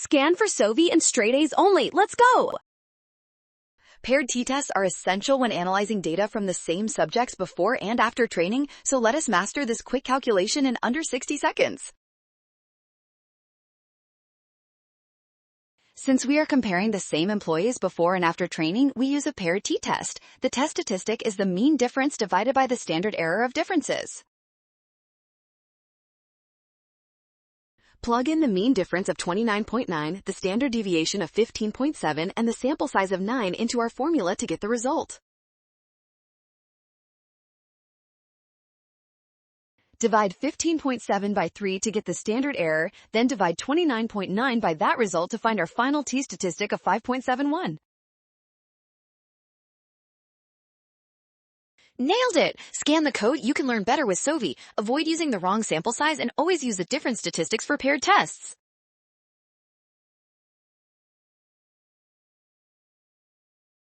Scan for SOVI and straight A's only. Let's go! Paired t-tests are essential when analyzing data from the same subjects before and after training, so let us master this quick calculation in under 60 seconds. Since we are comparing the same employees before and after training, we use a paired t-test. The test statistic is the mean difference divided by the standard error of differences. Plug in the mean difference of 29.9, the standard deviation of 15.7, and the sample size of 9 into our formula to get the result. Divide 15.7 by 3 to get the standard error, then divide 29.9 by that result to find our final t-statistic of 5.71. Nailed it! Scan the code, you can learn better with SOVI. Avoid using the wrong sample size and always use the different statistics for paired tests.